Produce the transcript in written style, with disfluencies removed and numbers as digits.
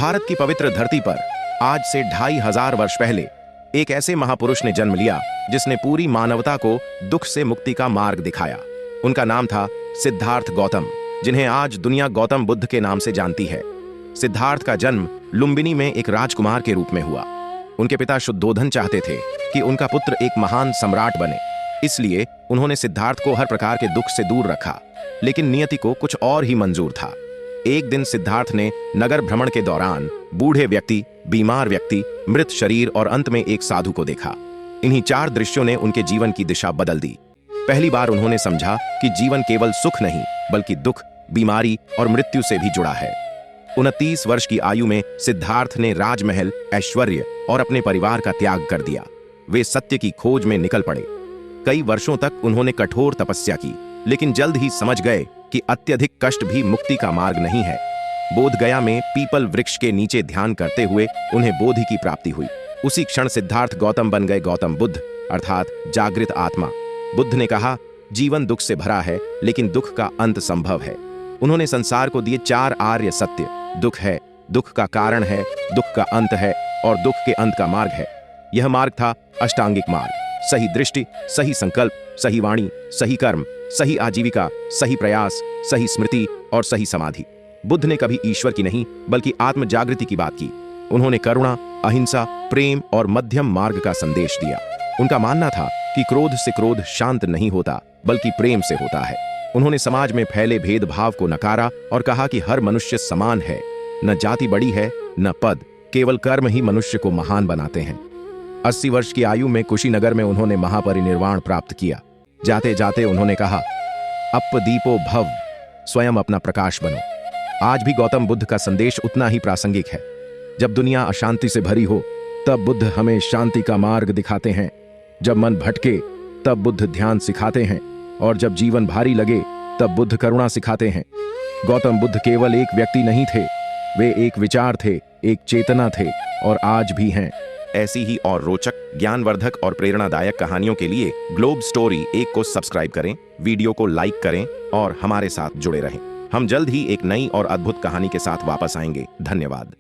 भारत की पवित्र धरती पर आज से 2500 वर्ष पहले एक ऐसे महापुरुष ने जन्म लिया जिसने पूरी मानवता को दुख से मुक्ति का मार्ग दिखाया। उनका नाम था सिद्धार्थ गौतम, जिन्हें आज दुनिया गौतम बुद्ध के नाम से जानती है। सिद्धार्थ का जन्म लुम्बिनी में एक राजकुमार के रूप में हुआ। उनके पिता शुद्धोधन चाहते थे कि उनका पुत्र एक महान सम्राट बने, इसलिए उन्होंने सिद्धार्थ को हर प्रकार के दुख से दूर रखा। लेकिन नियति को कुछ और ही मंजूर था। एक दिन सिद्धार्थ ने नगर भ्रमण के दौरान बूढ़े व्यक्ति, बीमार व्यक्ति, मृत शरीर और अंत में एक साधु को देखा। इन्हीं 4 दृश्यों ने उनके जीवन की दिशा बदल दी। पहली बार उन्होंने समझा कि जीवन केवल सुख नहीं बल्कि दुख, बीमारी और मृत्यु से भी जुड़ा है। 29 वर्ष की आयु में सिद्धार्थ ने राजमहल, ऐश्वर्य और अपने परिवार का त्याग कर दिया। वे सत्य की खोज में निकल पड़े। कई वर्षों तक उन्होंने कठोर तपस्या की, लेकिन जल्द ही समझ गए कि अत्यधिक कष्ट भी मुक्ति का मार्ग नहीं है। बोधगया में पीपल वृक्ष के नीचे ध्यान करते हुए उन्हें बोधि की प्राप्ति हुई। उसी क्षण सिद्धार्थ गौतम बन गए गौतम बुद्ध, अर्थात जागृत आत्मा। बुद्ध ने कहा, जीवन दुख से भरा है लेकिन दुख का अंत संभव है। उन्होंने संसार को दिए 4 आर्य सत्य। दुख है, दुख का कारण है, दुख का अंत है और दुख के अंत का मार्ग है। यह मार्ग था अष्टांगिक मार्ग। सही दृष्टि, सही संकल्प, सही वाणी, सही कर्म, सही आजीविका, सही प्रयास, सही स्मृति और सही समाधि। बुद्ध ने कभी ईश्वर की नहीं बल्कि आत्म जागृति की बात की। उन्होंने करुणा, अहिंसा, प्रेम और मध्यम मार्ग का संदेश दिया। उनका मानना था कि क्रोध से क्रोध शांत नहीं होता बल्कि प्रेम से होता है। उन्होंने समाज में फैले भेदभाव को नकारा और कहा कि हर मनुष्य समान है। न जाति बड़ी है, न पद, केवल कर्म ही मनुष्य को महान बनाते हैं। 80 वर्ष की आयु में कुशीनगर में उन्होंने महापरिनिर्वाण प्राप्त किया। जाते जाते उन्होंने कहा, अप दीपो भव, स्वयं अपना प्रकाश बनो। आज भी गौतम बुद्ध का संदेश उतना ही प्रासंगिक है। जब दुनिया अशांति से भरी हो तब बुद्ध हमें शांति का मार्ग दिखाते हैं। जब मन भटके तब बुद्ध ध्यान सिखाते हैं और जब जीवन भारी लगे तब बुद्ध करुणा सिखाते हैं। गौतम बुद्ध केवल एक व्यक्ति नहीं थे, वे एक विचार थे, एक चेतना थे और आज भी हैं। ऐसी ही और रोचक, ज्ञानवर्धक और प्रेरणादायक कहानियों के लिए ग्लोब स्टोरी 1 को सब्सक्राइब करें, वीडियो को लाइक करें और हमारे साथ जुड़े रहें। हम जल्द ही एक नई और अद्भुत कहानी के साथ वापस आएंगे। धन्यवाद।